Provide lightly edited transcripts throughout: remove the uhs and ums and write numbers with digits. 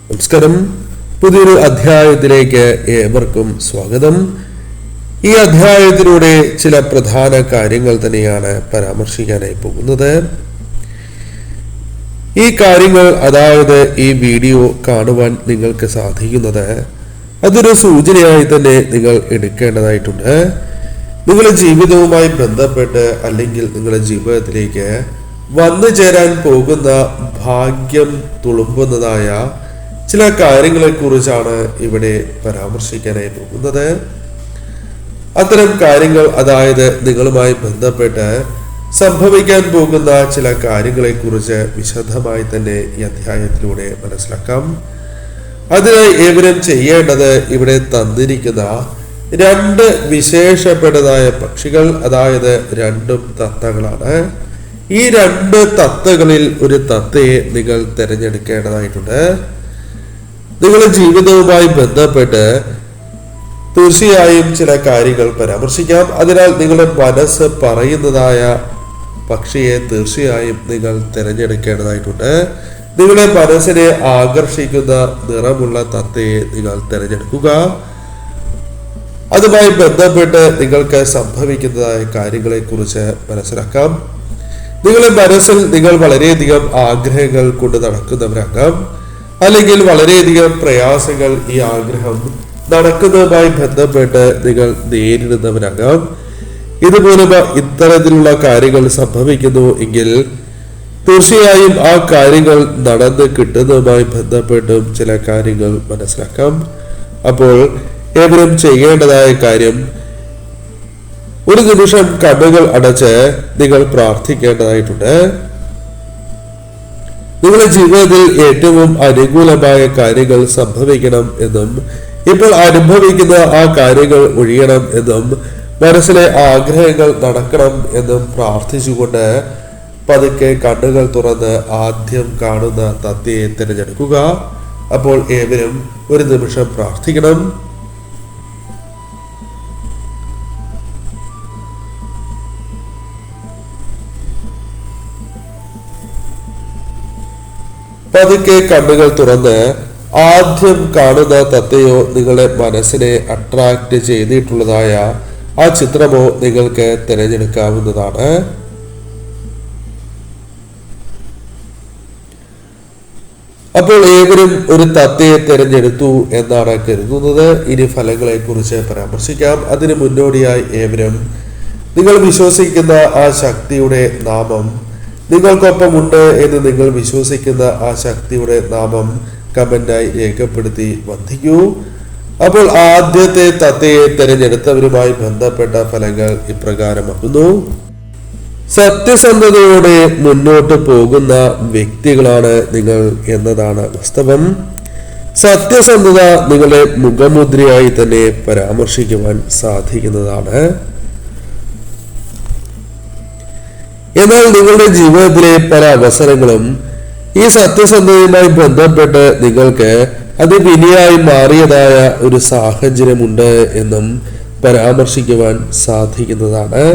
നമസ്കാരം. പുതിയൊരു അധ്യായത്തിലേക്ക് ഏവർക്കും സ്വാഗതം. ഈ അധ്യായത്തിലൂടെ ചില പ്രധാന കാര്യങ്ങൾ തന്നെയാണ് പരാമർശിക്കാനായി പോകുന്നത്. ഈ കാര്യങ്ങൾ, അതായത് ഈ വീഡിയോ കാണുവാൻ നിങ്ങൾക്ക് സാധിക്കുന്നത്, അതൊരു സൂചനയായി തന്നെ നിങ്ങൾ എടുക്കേണ്ടതായിട്ടുണ്ട്. നിങ്ങളുടെ ജീവിതവുമായി ബന്ധപ്പെട്ട് അല്ലെങ്കിൽ നിങ്ങളുടെ ജീവിതത്തിലേക്ക് വന്നു ചേരാൻ പോകുന്ന ഭാഗ്യം തുളുമ്പുന്നതായ ചില കാര്യങ്ങളെ കുറിച്ചാണ് ഇവിടെ പരാമർശിക്കാനായി പോകുന്നത്. അത്തരം കാര്യങ്ങൾ, അതായത് നിങ്ങളുമായി ബന്ധപ്പെട്ട് സംഭവിക്കാൻ പോകുന്ന ചില കാര്യങ്ങളെ കുറിച്ച് വിശദമായി തന്നെ ഈ അധ്യായത്തിലൂടെ മനസ്സിലാക്കാം. അതിനായി ഏവരും ചെയ്യേണ്ടത് ഇവിടെ തന്നിരിക്കുന്ന രണ്ട് വിശേഷപ്പെട്ടതായ പക്ഷികൾ, അതായത് രണ്ടും തത്തകളാണ്. ഈ രണ്ട് തത്തകളിൽ ഒരു തത്തയെ നിങ്ങൾ തിരഞ്ഞെടുക്കേണ്ടതായിട്ടുണ്ട്. നിങ്ങളുടെ ജീവിതവുമായി ബന്ധപ്പെട്ട് തീർച്ചയായും ചില കാര്യങ്ങൾ പരാമർശിക്കാം. അതിനാൽ നിങ്ങളുടെ മനസ്സ് പറയുന്നതായ പക്ഷിയെ തീർച്ചയായും നിങ്ങൾ തിരഞ്ഞെടുക്കേണ്ടതായിട്ടുണ്ട്. നിങ്ങളുടെ മനസ്സിനെ ആകർഷിക്കുന്ന നിറമുള്ള തത്തയെ നിങ്ങൾ തിരഞ്ഞെടുക്കുക. അതുമായി ബന്ധപ്പെട്ട് നിങ്ങൾക്ക് സംഭവിക്കുന്നതായ കാര്യങ്ങളെ കുറിച്ച് മനസ്സിലാക്കാം. നിങ്ങളുടെ മനസ്സിൽ നിങ്ങൾ വളരെയധികം ആഗ്രഹങ്ങൾ കൊണ്ട് നടക്കുന്നവരാകാം, അല്ലെങ്കിൽ വളരെയധികം പ്രയാസങ്ങൾ ഈ ആഗ്രഹം നടക്കുന്നതുമായി ബന്ധപ്പെട്ട് നിങ്ങൾ നേരിടുന്നവരാകാം. ഇതുമൂലം ഇത്തരത്തിലുള്ള കാര്യങ്ങൾ സംഭവിക്കുന്നു എങ്കിൽ തീർച്ചയായും ആ കാര്യങ്ങൾ നടന്ന് കിട്ടുന്നതുമായി ബന്ധപ്പെട്ടും ചില കാര്യങ്ങൾ മനസ്സിലാക്കാം. അപ്പോൾ ഏവരും ചെയ്യേണ്ടതായ കാര്യം, ഒരു നിമിഷം കണ്ണുകൾ അടച്ച് നിങ്ങൾ പ്രാർത്ഥിക്കേണ്ടതായിട്ടുണ്ട്. നിങ്ങളുടെ ജീവിതത്തിൽ ഏറ്റവും അനുകൂലമായ കാര്യങ്ങൾ സംഭവിക്കണം എന്നും ഇപ്പോൾ അനുഭവിക്കുന്ന ആ കാര്യങ്ങൾ ഒഴിയണം എന്നും മനസ്സിലെ ആഗ്രഹങ്ങൾ നടക്കണം എന്നും പ്രാർത്ഥിച്ചുകൊണ്ട് പതുക്കെ കണ്ണുകൾ തുറന്ന് ആദ്യം കാണുന്ന തത്തയെ തിരഞ്ഞെടുക്കുക. അപ്പോൾ ഏവരും ഒരു നിമിഷം പ്രാർത്ഥിക്കണം. പതുക്കെ കണ്ണുകൾ തുറന്ന് ആദ്യം കാണുന്ന തത്തയോ നിങ്ങളുടെ മനസ്സിനെ അട്രാക്ട് ചെയ്തിട്ടുള്ളതായ ആ ചിത്രമോ നിങ്ങൾക്ക് തിരഞ്ഞെടുക്കാവുന്നതാണ്. അപ്പോൾ ഏവരും ഒരു തത്തയെ തിരഞ്ഞെടുത്തു എന്നാണ് കരുതുന്നത്. ഇനി ഫലങ്ങളെ കുറിച്ച് പരാമർശിക്കാം. അതിന് മുന്നോടിയായി ഏവരും നിങ്ങൾ വിശ്വസിക്കുന്ന ആ ശക്തിയുടെ നാമം, നിങ്ങൾക്കൊപ്പം ഉണ്ട് എന്ന് നിങ്ങൾ വിശ്വസിക്കുന്ന ആ ശക്തിയുടെ നാമം കമന്റായി രേഖപ്പെടുത്തി വന്ദിക്കൂ. അപ്പോൾ ആദ്യത്തെ തത്തയെ തിരഞ്ഞെടുത്തവരുമായി ബന്ധപ്പെട്ട ഫലങ്ങൾ ഇപ്രകാരമാകുന്നു. സത്യസന്ധതയോടെ മുന്നോട്ട് പോകുന്ന വ്യക്തികളാണ് നിങ്ങൾ എന്നതാണ് വാസ്തവം. സത്യസന്ധത നിങ്ങളെ മുഖമുദ്രയായി തന്നെ പരാമർശിക്കുവാൻ സാധിക്കുന്നതാണ്. എന്നാൽ നിങ്ങളുടെ ജീവിതത്തിലെ പല അവസരങ്ങളും ഈ സത്യസന്ധതയുമായി ബന്ധപ്പെട്ട് നിങ്ങൾക്ക് അതിവിനിയായി മാറിയതായ ഒരു സാഹചര്യമുണ്ട് എന്നും പരാമർശിക്കുവാൻ സാധിക്കുന്നതാണ്.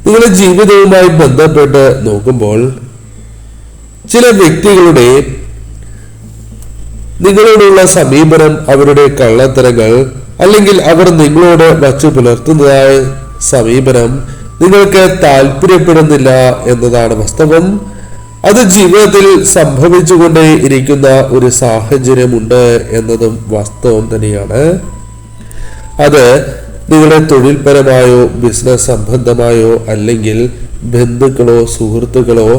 നിങ്ങളുടെ ജീവിതവുമായി ബന്ധപ്പെട്ട് നോക്കുമ്പോൾ ചില വ്യക്തികളുടെ നിങ്ങളോടുള്ള സമീപനം, അവരുടെ കള്ളത്തരങ്ങൾ, അല്ലെങ്കിൽ അവർ നിങ്ങളോട് വച്ചു പുലർത്തുന്നതായ സമീപനം നിങ്ങൾക്ക് താല്പര്യപ്പെടുന്നില്ല എന്നതാണ് വാസ്തവം. അത് ജീവിതത്തിൽ സംഭവിച്ചുകൊണ്ടേ ഇരിക്കുന്ന ഒരു സാഹചര്യമുണ്ട് എന്നതും വാസ്തവം തന്നെയാണ്. അത് നിങ്ങളുടെ തൊഴിൽപരമായോ ബിസിനസ് സംബന്ധമായോ അല്ലെങ്കിൽ ബന്ധുക്കളോ സുഹൃത്തുക്കളോ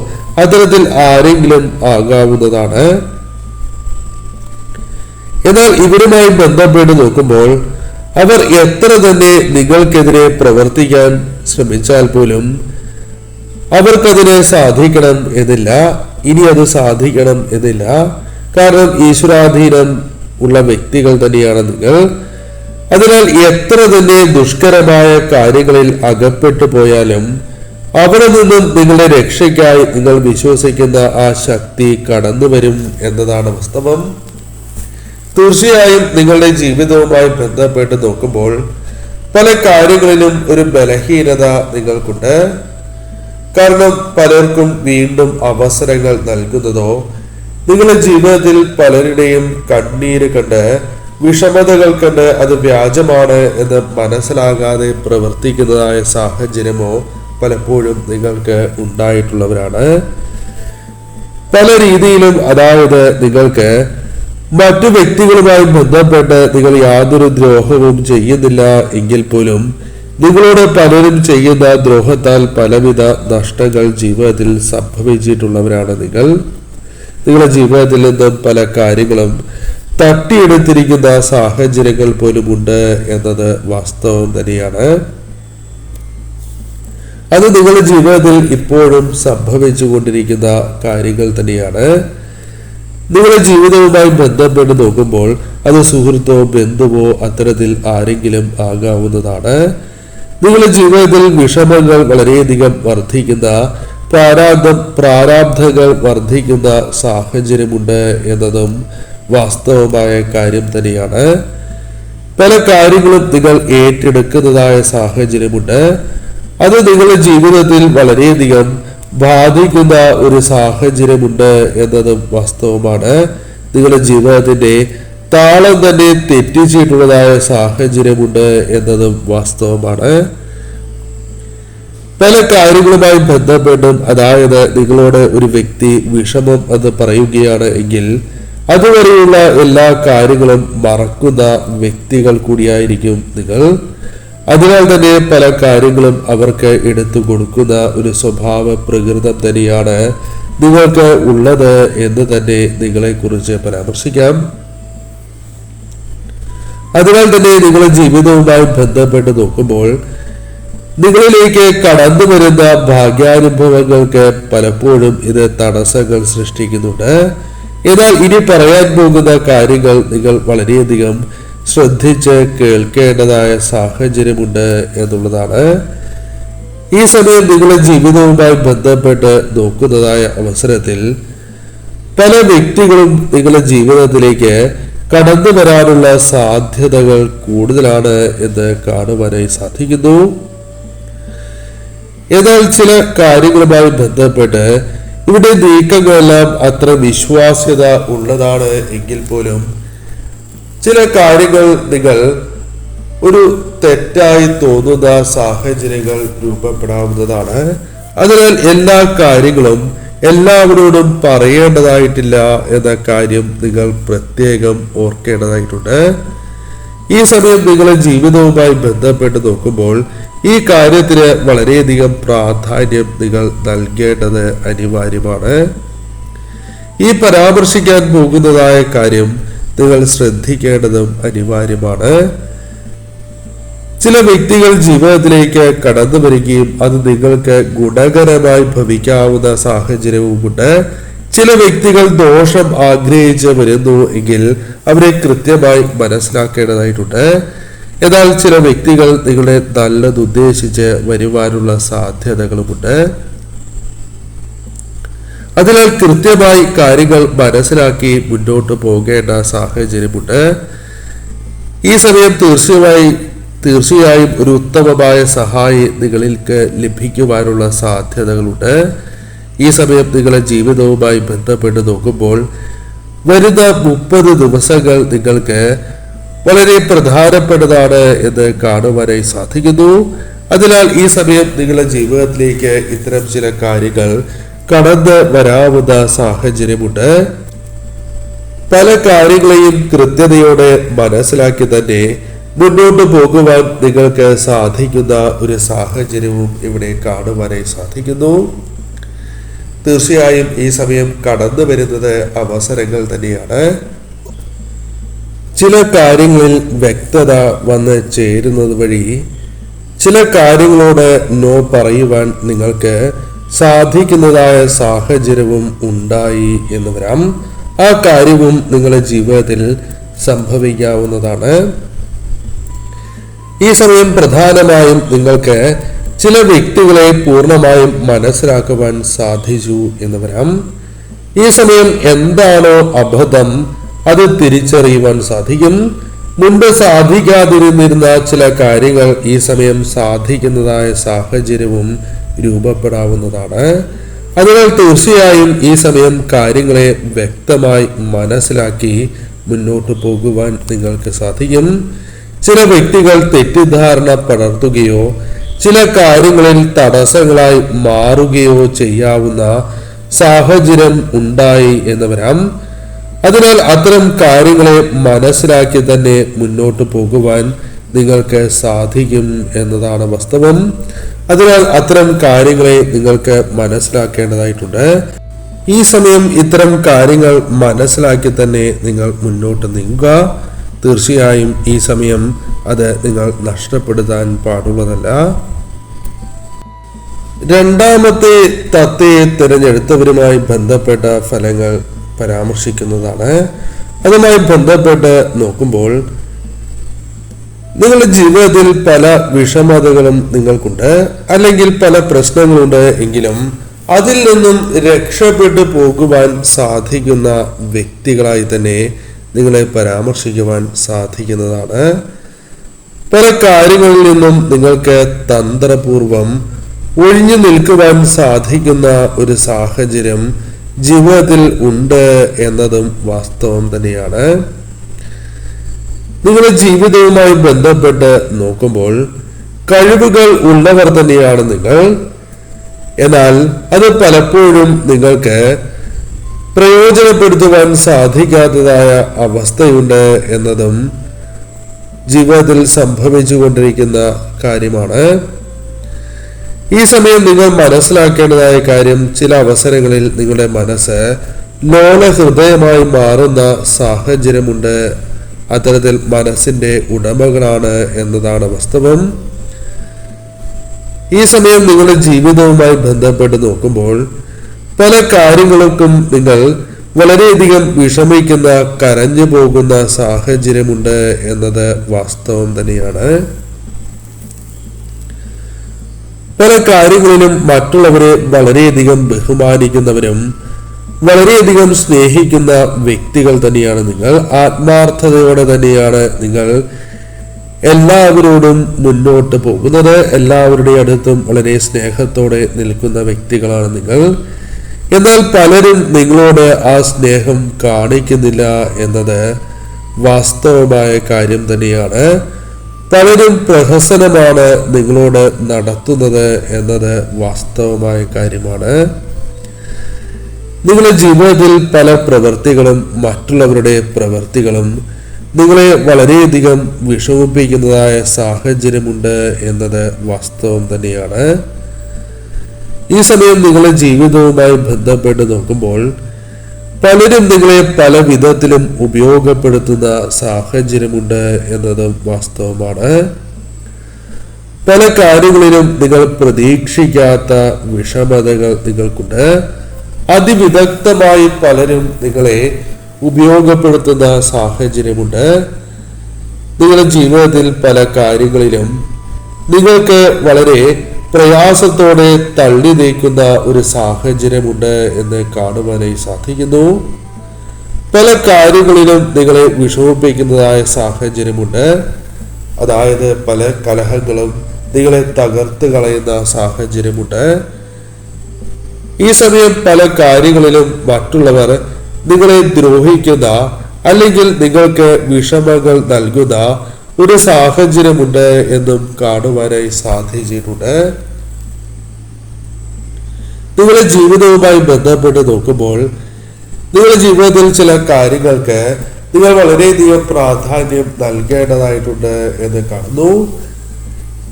അത്തരത്തിൽ ആരെങ്കിലും ആകാവുന്നതാണ്. എന്നാൽ ഇവരുമായി ബന്ധപ്പെട്ട് നോക്കുമ്പോൾ അവർ എത്ര തന്നെ നിങ്ങൾക്കെതിരെ പ്രവർത്തിക്കാൻ ശ്രമിച്ചാൽ പോലും അവർക്കതിനെ സാധിക്കണം എന്നില്ല. ഇനി അത് സാധിക്കണം എന്നില്ല. കാരണം ഈശ്വരാധീനം ഉള്ള വ്യക്തികൾ തന്നെയാണ് നിങ്ങൾ. അതിനാൽ എത്ര തന്നെ ദുഷ്കരമായ കാര്യങ്ങളിൽ അകപ്പെട്ടു പോയാലും അവിടെ നിന്നും നിങ്ങളുടെ രക്ഷയ്ക്കായി നിങ്ങൾ വിശ്വസിക്കുന്ന ആ ശക്തി കടന്നു വരും എന്നതാണ് വാസ്തവം. തീർച്ചയായും നിങ്ങളുടെ ജീവിതവുമായി ബന്ധപ്പെട്ട് നോക്കുമ്പോൾ പല കാര്യങ്ങളിലും ഒരു ബലഹീനത നിങ്ങൾക്കുണ്ട്. കാരണം പലർക്കും വീണ്ടും അവസരങ്ങൾ നൽകുന്നതോ നിങ്ങളുടെ ജീവിതത്തിൽ പലരുടെയും കണ്ണീര് കണ്ട്, വിഷമതകൾ കണ്ട് അത് വ്യാജമാണ് എന്ന് മനസ്സിലാകാതെ പ്രവർത്തിക്കുന്നതായ സാഹചര്യമോ പലപ്പോഴും നിങ്ങൾക്ക് ഉണ്ടായിട്ടുള്ളവരാണ്. പല രീതിയിലും, അതായത് നിങ്ങൾക്ക് മറ്റു വ്യക്തികളുമായി ബന്ധപ്പെട്ട് നിങ്ങൾ യാതൊരു ദ്രോഹവും ചെയ്യുന്നില്ല എങ്കിൽ പോലും നിങ്ങളോട് പലരും ചെയ്യുന്ന ദ്രോഹത്താൽ പലവിധ നഷ്ടങ്ങൾ ജീവിതത്തിൽ സംഭവിച്ചിട്ടുള്ളവരാണ്. നിങ്ങളുടെ ജീവിതത്തിൽ നിന്നും പല കാര്യങ്ങളും തട്ടിയെടുത്തിരിക്കുന്ന സാഹചര്യങ്ങൾ പോലും ഉണ്ട് എന്നത് വാസ്തവം തന്നെയാണ്. അത് നിങ്ങളുടെ ജീവിതത്തിൽ ഇപ്പോഴും സംഭവിച്ചു കൊണ്ടിരിക്കുന്ന കാര്യങ്ങൾ തന്നെയാണ്. നിങ്ങളുടെ ജീവിതവുമായി ബന്ധപ്പെട്ട് നോക്കുമ്പോൾ അത് സുഹൃത്തോ ബന്ധുവോ അത്തരത്തിൽ ആരെങ്കിലും ആകാവുന്നതാണ്. നിങ്ങളുടെ ജീവിതത്തിൽ വിഷമങ്ങൾ വളരെയധികം വർദ്ധിക്കുന്ന, പ്രാരാബ്ധങ്ങൾ വർദ്ധിക്കുന്ന സാഹചര്യമുണ്ട് എന്നതും വാസ്തവമായ കാര്യം തന്നെയാണ്. പല കാര്യങ്ങളും നിങ്ങൾ ഏറ്റെടുക്കുന്നതായ സാഹചര്യമുണ്ട്. അത് നിങ്ങളുടെ ജീവിതത്തിൽ വളരെയധികം ബാധിക്കുന്ന ഒരു സാഹചര്യമുണ്ട് എന്നതും വാസ്തവമാണ്. നിങ്ങളുടെ ജീവിതത്തിന്റെ താളം തന്നെ തെറ്റിച്ചിട്ടുള്ളതായ സാഹചര്യമുണ്ട് എന്നതും വാസ്തവമാണ്. പല കാര്യങ്ങളുമായി ബന്ധപ്പെട്ടും, അതായത് നിങ്ങളോട് ഒരു വ്യക്തി വിഷമം എന്ന് പറയുകയാണ് എങ്കിൽ അതുവരെയുള്ള എല്ലാ കാര്യങ്ങളും മറക്കുന്ന വ്യക്തികൾ കൂടിയായിരിക്കും നിങ്ങൾ. അതിനാൽ തന്നെ പല കാര്യങ്ങളും അവർക്ക് എടുത്തു കൊടുക്കുന്ന ഒരു സ്വഭാവ പ്രകൃതം തന്നെയാണ് നിങ്ങൾക്ക് ഉള്ളത് എന്ന് തന്നെ നിങ്ങളെ കുറിച്ച് പരാമർശിക്കാം. അതിനാൽ തന്നെ നിങ്ങളുടെ ജീവിതവുമായി ബന്ധപ്പെട്ട് നോക്കുമ്പോൾ നിങ്ങളിലേക്ക് കടന്നു വരുന്ന ഭാഗ്യാനുഭവങ്ങൾക്ക് പലപ്പോഴും ഇത് തടസ്സങ്ങൾ സൃഷ്ടിക്കുന്നുണ്ട്. എന്നാൽ ഇനി പറയാൻ പോകുന്ന കാര്യങ്ങൾ നിങ്ങൾ വളരെയധികം ശ്രദ്ധിച്ച് കേൾക്കേണ്ടതായ സാഹചര്യമുണ്ട് എന്നുള്ളതാണ്. ഈ സമയം നിങ്ങളുടെ ജീവിതവുമായി ബന്ധപ്പെട്ട് നോക്കുന്നതായ അവസരത്തിൽ പല വ്യക്തികളും നിങ്ങളുടെ ജീവിതത്തിലേക്ക് കടന്നു വരാനുള്ള സാധ്യതകൾ കൂടുതലാണ് എന്ന് കാണുവാനായി സാധിക്കുന്നു. എന്നാൽ ചില കാര്യങ്ങളുമായി ബന്ധപ്പെട്ട് ഇവിടെ നീക്കങ്ങളെല്ലാം അത്ര വിശ്വാസ്യത ഉള്ളതാണ് എങ്കിൽ പോലും ചില കാര്യങ്ങൾ നിങ്ങൾ ഒരു തെറ്റായി തോന്നുന്ന സാഹചര്യങ്ങൾ രൂപപ്പെടാവുന്നതാണ്. അതിനാൽ എല്ലാ കാര്യങ്ങളും എല്ലാവരോടും പറയേണ്ടതായിട്ടില്ല എന്ന കാര്യം നിങ്ങൾ പ്രത്യേകം ഓർക്കേണ്ടതായിട്ടുണ്ട്. ഈ സമയം നിങ്ങളുടെ ജീവിതവുമായി ബന്ധപ്പെട്ട് നോക്കുമ്പോൾ ഈ കാര്യത്തിന് വളരെയധികം പ്രാധാന്യം നിങ്ങൾ നൽകേണ്ടത് അനിവാര്യമാണ്. ഈ പരാമർശിക്കാൻ പോകുന്നതായ കാര്യം നിങ്ങൾ ശ്രദ്ധിക്കേണ്ടതും അനിവാര്യമാണ്. ചില വ്യക്തികൾ ജീവിതത്തിലേക്ക് കടന്നു വരികയും അത് നിങ്ങൾക്ക് ഗുണകരമായി ഭവിക്കാവുന്ന സാഹചര്യവുമുണ്ട്. ചില വ്യക്തികൾ ദോഷം ആഗ്രഹിച്ച് വരുന്നു എങ്കിൽ അവരെ കൃത്യമായി മനസ്സിലാക്കേണ്ടതായിട്ടുണ്ട്. എന്നാൽ ചില വ്യക്തികൾ നിങ്ങളെ നല്ലത് ഉദ്ദേശിച്ച് വരുവാനുള്ള സാധ്യതകളുമുണ്ട്. അതിനാൽ കൃത്യമായി കാര്യങ്ങൾ മനസ്സിലാക്കി മുന്നോട്ട് പോകേണ്ട സാഹചര്യമുണ്ട്. ഈ സമയം തീർച്ചയായും ഒരു ഉത്തമമായ സഹായി നിങ്ങൾക്ക് ലഭിക്കുവാനുള്ള സാധ്യതകളുണ്ട്. ഈ സമയം നിങ്ങളുടെ ജീവിതവുമായി ബന്ധപ്പെട്ട് നോക്കുമ്പോൾ വരുന്ന 30 ദിവസങ്ങൾ നിങ്ങൾക്ക് വളരെ പ്രധാനപ്പെട്ടതാണ് എന്ന് കാണുവാനായി സാധിക്കുന്നു. അതിനാൽ ഈ സമയം നിങ്ങളുടെ ജീവിതത്തിലേക്ക് ഇത്തരം ചില കാര്യങ്ങൾ കടന്നു വരാവുന്ന സാഹചര്യമുണ്ട്. പല കാര്യങ്ങളെയും കൃത്യതയോടെ മനസ്സിലാക്കി തന്നെ മുന്നോട്ട് പോകുവാൻ നിങ്ങൾക്ക് സാധിക്കുന്ന ഒരു സാഹചര്യവും ഇവിടെ കാണുവാനായി സാധിക്കുന്നു. തീർച്ചയായും ഈ സമയം കടന്നു വരുന്നത് അവസരങ്ങൾ തന്നെയാണ്. ചില കാര്യങ്ങളിൽ വ്യക്തത വന്ന് ചേരുന്നത് വഴി ചില കാര്യങ്ങളോട് നോ പറയുവാൻ നിങ്ങൾക്ക് സാധിക്കുന്നതായ സാഹചര്യവും ഉണ്ടായി എന്ന് വരാം. ആ കാര്യവും നിങ്ങളുടെ ജീവിതത്തിൽ സംഭവിക്കാവുന്നതാണ്. ഈ സമയം പ്രധാനമായും നിങ്ങൾക്ക് ചില വ്യക്തികളെ പൂർണ്ണമായും മനസ്സിലാക്കുവാൻ സാധിച്ചു എന്ന് വരാം. ഈ സമയം എന്താണോ അബദ്ധം അത് തിരിച്ചറിയുവാൻ സാധിക്കും. മുൻപ് സാധിക്കാതിരുന്നിരുന്ന ചില കാര്യങ്ങൾ ഈ സമയം സാധിക്കുന്നതായ സാഹചര്യവും രൂപപ്പെടാവുന്നതാണ്. അതിനാൽ തീർച്ചയായും ഈ സമയം കാര്യങ്ങളെ വ്യക്തമായി മനസ്സിലാക്കി മുന്നോട്ട് പോകുവാൻ നിങ്ങൾക്ക് സാധിക്കും. ചില വ്യക്തികൾ തെറ്റിദ്ധാരണ പടർത്തുകയോ ചില കാര്യങ്ങളിൽ തടസ്സങ്ങളായി മാറുകയോ ചെയ്യാവുന്ന സാഹചര്യം ഉണ്ടായി എന്ന് വരാം. അതിനാൽ അത്തരം കാര്യങ്ങളെ മനസ്സിലാക്കി തന്നെ മുന്നോട്ട് പോകുവാൻ നിങ്ങൾക്ക് സാധിക്കും എന്നതാണ് വാസ്തവം. അതിനാൽ അത്തരം കാര്യങ്ങളെ നിങ്ങൾക്ക് മനസ്സിലാക്കേണ്ടതായിട്ടുണ്ട്. ഈ സമയം ഇത്തരം കാര്യങ്ങൾ മനസ്സിലാക്കി തന്നെ നിങ്ങൾ മുന്നോട്ട് നീങ്ങുക. തീർച്ചയായും ഈ സമയം അത് നിങ്ങൾ നഷ്ടപ്പെടുത്താൻ പാടുള്ളതല്ല. രണ്ടാമത്തെ തത്തയെ തിരഞ്ഞെടുത്തവരുമായി ബന്ധപ്പെട്ട ഫലങ്ങൾ പരാമർശിക്കുന്നതാണ്. അതുമായി ബന്ധപ്പെട്ട് നോക്കുമ്പോൾ നിങ്ങളുടെ ജീവിതത്തിൽ പല വിഷമതകളും നിങ്ങൾക്കുണ്ട്, അല്ലെങ്കിൽ പല പ്രശ്നങ്ങളുണ്ട്. എങ്കിലും അതിൽ നിന്നും രക്ഷപ്പെട്ടു പോകുവാൻ സാധിക്കുന്ന വ്യക്തികളായി തന്നെ നിങ്ങളെ പരാമർശിക്കുവാൻ സാധിക്കുന്നതാണ്. പല കാര്യങ്ങളിൽ നിന്നും നിങ്ങൾക്ക് തന്ത്രപൂർവം ഒഴിഞ്ഞു നിൽക്കുവാൻ സാധിക്കുന്ന ഒരു സാഹചര്യം ജീവിതത്തിൽ ഉണ്ട് എന്നതും വാസ്തവം തന്നെയാണ്. നിങ്ങളുടെ ജീവിതവുമായി ബന്ധപ്പെട്ട് നോക്കുമ്പോൾ കഴിവുകൾ ഉള്ളവർ തന്നെയാണ് നിങ്ങൾ. എന്നാൽ അത് പലപ്പോഴും നിങ്ങൾക്ക് പ്രയോജനപ്പെടുത്തുവാൻ സാധിക്കാത്തതായ അവസ്ഥയുണ്ട് എന്നതും ജീവിതത്തിൽ സംഭവിച്ചുകൊണ്ടിരിക്കുന്ന കാര്യമാണ്. ഈ സമയം നിങ്ങൾ മനസ്സിലാക്കേണ്ടതായ കാര്യം, ചില അവസരങ്ങളിൽ നിങ്ങളുടെ മനസ്സ് ലോലഹൃദയമായി മാറുന്ന സാഹചര്യമുണ്ട്. അത്തരത്തിൽ മനസ്സിന്റെ ഉടമകളാണ് എന്നതാണ് വാസ്തവം. ഈ സമയം നിങ്ങളുടെ ജീവിതവുമായി ബന്ധപ്പെട്ട് നോക്കുമ്പോൾ പല കാര്യങ്ങൾക്കും നിങ്ങൾ വളരെയധികം വിഷമിക്കുന്ന, കരഞ്ഞു പോകുന്ന സാഹചര്യമുണ്ട് എന്നത് വാസ്തവം തന്നെയാണ്. പല കാര്യങ്ങളിലും മറ്റുള്ളവരെ വളരെയധികം ബഹുമാനിക്കുന്നവരും വളരെയധികം സ്നേഹിക്കുന്ന വ്യക്തികൾ തന്നെയാണ് നിങ്ങൾ. ആത്മാർത്ഥതയോടെ തന്നെയാണ് നിങ്ങൾ എല്ലാവരോടും മുന്നോട്ട് പോകുന്നത്. എല്ലാവരുടെ അടുത്തും വളരെ സ്നേഹത്തോടെ നിൽക്കുന്ന വ്യക്തികളാണ് നിങ്ങൾ. എന്നാൽ പലരും നിങ്ങളോട് ആ സ്നേഹം കാണിക്കുന്നില്ല എന്നത് വാസ്തവമായ കാര്യം തന്നെയാണ്. പലരും പ്രഹസനമാണ് നിങ്ങളോട് നടത്തുന്നത് എന്നത് വാസ്തവമായ കാര്യമാണ്. നിങ്ങളുടെ ജീവിതത്തിൽ പല പ്രവൃത്തികളും മറ്റുള്ളവരുടെ പ്രവൃത്തികളും നിങ്ങളെ വളരെയധികം വിഷമിപ്പിക്കുന്നതായ സാഹചര്യമുണ്ട് എന്നത് വാസ്തവം തന്നെയാണ്. ഈ സമയം നിങ്ങളുടെ ജീവിതവുമായി ബന്ധപ്പെട്ട് നോക്കുമ്പോൾ പലരും നിങ്ങളെ പല വിധത്തിലും ഉപയോഗപ്പെടുത്തുന്ന സാഹചര്യമുണ്ട് എന്നതും വാസ്തവമാണ്. പല കാര്യങ്ങളിലും നിങ്ങൾ പ്രതീക്ഷിക്കാത്ത വിഷമതകൾ നിങ്ങൾക്കുണ്ട്. അതിവിദഗ്ധമായി പലരും നിങ്ങളെ ഉപയോഗപ്പെടുത്തുന്ന സാഹചര്യമുണ്ട്. നിങ്ങളുടെ ജീവിതത്തിൽ പല കാര്യങ്ങളിലും നിങ്ങൾക്ക് വളരെ പ്രയാസത്തോടെ തള്ളി നീക്കുന്ന ഒരു സാഹചര്യമുണ്ട് എന്ന് കാണുവാനായി സാധിക്കുന്നു. പല കാര്യങ്ങളിലും നിങ്ങളെ വിഷമിപ്പിക്കുന്നതായ സാഹചര്യമുണ്ട്. അതായത് പല കലഹങ്ങളും നിങ്ങളെ തകർത്ത് കളയുന്ന സാഹചര്യമുണ്ട്. ഈ സമയം പല കാര്യങ്ങളിലും മറ്റുള്ളവർ നിങ്ങളെ ദ്രോഹിക്കുന്ന, അല്ലെങ്കിൽ നിങ്ങൾക്ക് വിഷമങ്ങൾ നൽകുന്ന ഒരു സാഹചര്യമുണ്ട് എന്നും കാണുവാനായി സാധിച്ചിട്ടുണ്ട്. നിങ്ങളുടെ ജീവിതവുമായി ബന്ധപ്പെട്ട് നോക്കുമ്പോൾ നിങ്ങളുടെ ജീവിതത്തിൽ ചില കാര്യങ്ങൾക്ക് നിങ്ങൾ വളരെയധികം പ്രാധാന്യം നൽകേണ്ടതായിട്ടുണ്ട് എന്ന് കാണുന്നു.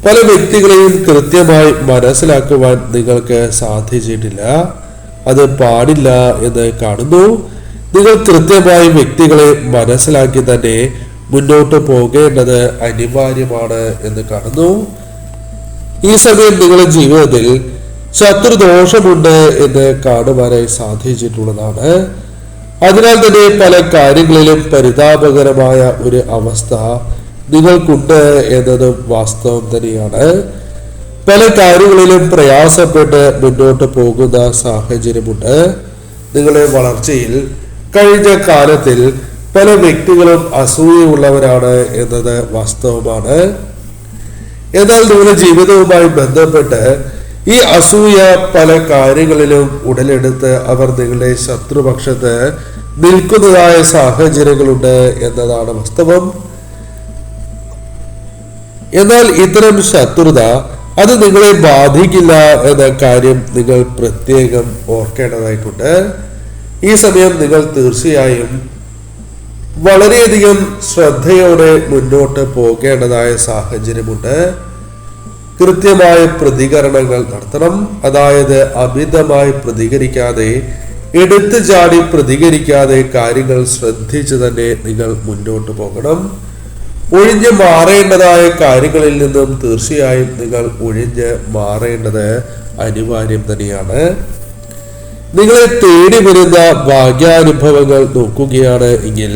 പല വ്യക്തികളെയും കൃത്യമായി മനസ്സിലാക്കുവാൻ നിങ്ങൾക്ക് സാധിച്ചിട്ടില്ല. അത് പാടില്ല എന്ന് കാണുന്നു. നിങ്ങൾ കൃത്യമായി വ്യക്തികളെ മനസ്സിലാക്കി തന്നെ മുന്നോട്ട് പോകേണ്ടത് അനിവാര്യമാണ് എന്ന് കാണുന്നു. ഈ സമയം നിങ്ങളുടെ ജീവിതത്തിൽ ശത്രുദോഷമുണ്ട് എന്ന് കാണുവാനായി സാധിച്ചിട്ടുള്ളതാണ്. അതിനാൽ തന്നെ പല കാര്യങ്ങളിലും പരിതാപകരമായ ഒരു അവസ്ഥ നിങ്ങൾക്കുണ്ട് എന്നതും വാസ്തവം തന്നെയാണ്. പല കാര്യങ്ങളിലും പ്രയാസപ്പെട്ട് മുന്നോട്ട് പോകുന്ന സാഹചര്യമുണ്ട്. നിങ്ങളുടെ വളർച്ചയിൽ കഴിഞ്ഞ കാലത്തിൽ പല വ്യക്തികളും അസൂയുള്ളവരാണ് എന്നത് വാസ്തവമാണ്. എന്നാൽ നിങ്ങളുടെ ജീവിതവുമായി ബന്ധപ്പെട്ട് ഈ അസൂയ പല കാര്യങ്ങളിലും ഉടലെടുത്ത് അവർ നിങ്ങളുടെ ശത്രുപക്ഷത്ത് നിൽക്കുന്നതായ സാഹചര്യങ്ങളുണ്ട് എന്നതാണ് വാസ്തവം. എന്നാൽ ഇത്തരം ശത്രുത അത് നിങ്ങളെ ബാധിക്കില്ല എന്ന കാര്യം നിങ്ങൾ പ്രത്യേകം ഓർക്കേണ്ടതായിട്ടുണ്ട്. ഈ സമയം നിങ്ങൾ തീർച്ചയായും വളരെയധികം ശ്രദ്ധയോടെ മുന്നോട്ട് പോകേണ്ടതായ സാഹചര്യമുണ്ട്. കൃത്യമായ പ്രതികരണങ്ങൾ നടത്തണം. അതായത് അമിതമായി പ്രതികരിക്കാതെ, എടുത്തു ചാടി പ്രതികരിക്കാതെ കാര്യങ്ങൾ ശ്രദ്ധിച്ച് തന്നെ നിങ്ങൾ മുന്നോട്ട് പോകണം. ഒഴിഞ്ഞു മാറേണ്ടതായ കാര്യങ്ങളിൽ നിന്നും തീർച്ചയായും നിങ്ങൾ ഒഴിഞ്ഞ് മാറേണ്ടത് അനിവാര്യം തന്നെയാണ്. നിങ്ങളെ തേടി വരുന്ന ഭാഗ്യാനുഭവങ്ങൾ നോക്കുകയാണ് എങ്കിൽ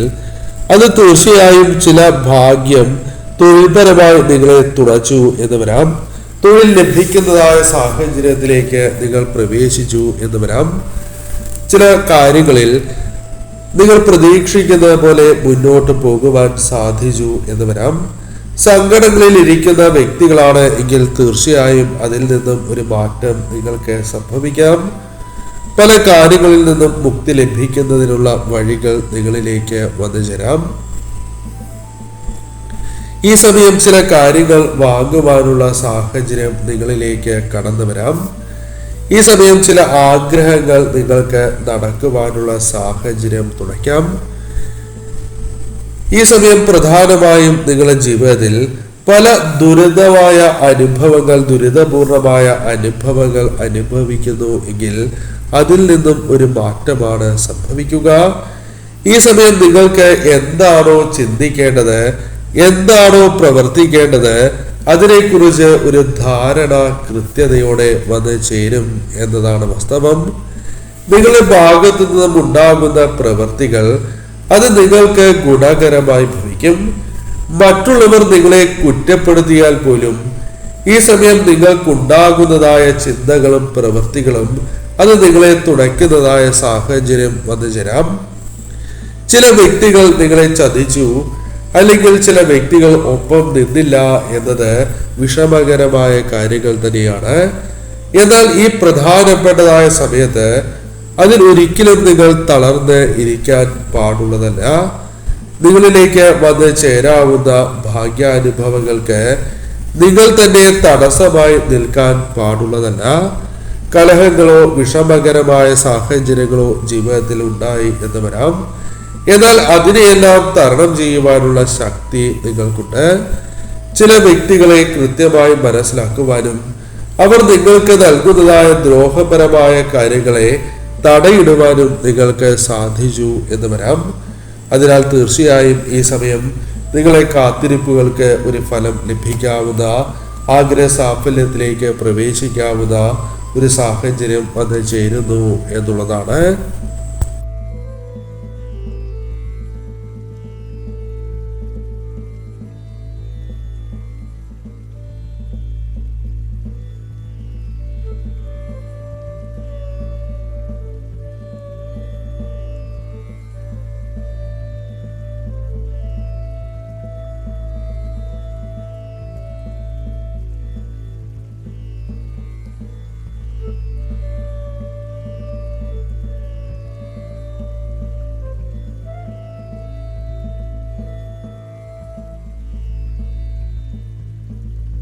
അത് തീർച്ചയായും ചില ഭാഗ്യം തൊഴിൽപരമായി നിങ്ങളെ തുണച്ചു എന്ന് വരാം. തൊഴിൽ ലഭിക്കുന്നതായ സാഹചര്യത്തിലേക്ക് നിങ്ങൾ പ്രവേശിച്ചു എന്ന് വരാം. ചില കാര്യങ്ങളിൽ നിങ്ങൾ പ്രതീക്ഷിക്കുന്നത് പോലെ മുന്നോട്ട് പോകുവാൻ സാധിച്ചു എന്ന് വരാം. സങ്കടങ്ങളിൽ ഇരിക്കുന്ന വ്യക്തികളാണ് എങ്കിൽ തീർച്ചയായും അതിൽ നിന്നും ഒരു മാറ്റം നിങ്ങൾക്ക് സംഭവിക്കാം. പല കാര്യങ്ങളിൽ നിന്നും മുക്തി ലഭിക്കുന്നതിനുള്ള വഴികൾ നിങ്ങളിലേക്ക് വന്നു ചേരാം. ഈ സമയം ചില കാര്യങ്ങൾ വാങ്ങുവാനുള്ള സാഹചര്യം നിങ്ങളിലേക്ക് കടന്നു വരാം. ഈ സമയം ചില ആഗ്രഹങ്ങൾ നിങ്ങൾക്ക് നടക്കുവാനുള്ള സാഹചര്യം തുണയ്ക്കാം. ഈ സമയം പ്രധാനമായും നിങ്ങളുടെ ജീവിതത്തിൽ പല ദുരിതപൂർണമായ അനുഭവങ്ങൾ അനുഭവിക്കുന്നു എങ്കിൽ അതിൽ നിന്നും ഒരു മാറ്റമാണ് സംഭവിക്കുക. ഈ സമയം നിങ്ങൾക്ക് എന്താണോ ചിന്തിക്കേണ്ടത്, എന്താണോ പ്രവർത്തിക്കേണ്ടത്, അതിനെക്കുറിച്ച് ഒരു ധാരണ കൃത്യതയോടെ വന്ന് ചേരും എന്നതാണ് വാസ്തവം. നിങ്ങളുടെ ഭാഗത്തു നിന്നും ഉണ്ടാകുന്ന പ്രവൃത്തികൾ അത് നിങ്ങൾക്ക് ഗുണകരമായി ഭവിക്കും. മറ്റുള്ളവർ നിങ്ങളെ കുറ്റപ്പെടുത്തിയാൽ പോലും ഈ സമയം നിങ്ങൾക്കുണ്ടാകുന്നതായ ചിന്തകളും പ്രവൃത്തികളും അത് നിങ്ങളെ തുണയ്ക്കുന്നതായ സാഹചര്യം വന്നു ചേരാം. ചില വ്യക്തികൾ നിങ്ങളെ ചതിച്ചു, അല്ലെങ്കിൽ ചില വ്യക്തികൾ ഒപ്പം നിന്നില്ല എന്നത് വിഷമകരമായ കാര്യങ്ങൾ തന്നെയാണ്. എന്നാൽ ഈ പ്രധാനപ്പെട്ടതായ സമയത്ത് അതിലൊരിക്കലും നിങ്ങൾ തളർന്ന് ഇരിക്കാൻ പാടുള്ളതല്ല. നിങ്ങളിലേക്ക് വന്ന് ചേരാവുന്ന ഭാഗ്യാനുഭവങ്ങൾക്ക് നിങ്ങൾ തന്നെ തടസ്സമായി നിൽക്കാൻ പാടുള്ളതല്ല. കലഹങ്ങളോ വിഷമകരമായ സാഹചര്യങ്ങളോ ജീവിതത്തിൽ ഉണ്ടായി എന്ന് വരാം. എന്നാൽ അതിനെയെല്ലാം തരണം ചെയ്യുവാനുള്ള ശക്തി നിങ്ങൾക്കുണ്ട്. ചില വ്യക്തികളെ കൃത്യമായി മനസ്സിലാക്കുവാനും അവർ നിങ്ങൾക്ക് നൽകുന്നതായ ദ്രോഹപരമായ കാര്യങ്ങളെ തടയിടുവാനും നിങ്ങൾക്ക് സാധിച്ചു എന്ന് വരാം. അതിനാൽ തീർച്ചയായും ഈ സമയം നിങ്ങളെ കാത്തിരിപ്പുകൾക്ക് ഒരു ഫലം ലഭിക്കാവുന്ന, ആഗ്രഹ സാഫല്യത്തിലേക്ക് പ്രവേശിക്കാവുന്ന ഒരു സാഹചര്യം വന്നു ചേരുന്നു എന്നുള്ളതാണ്.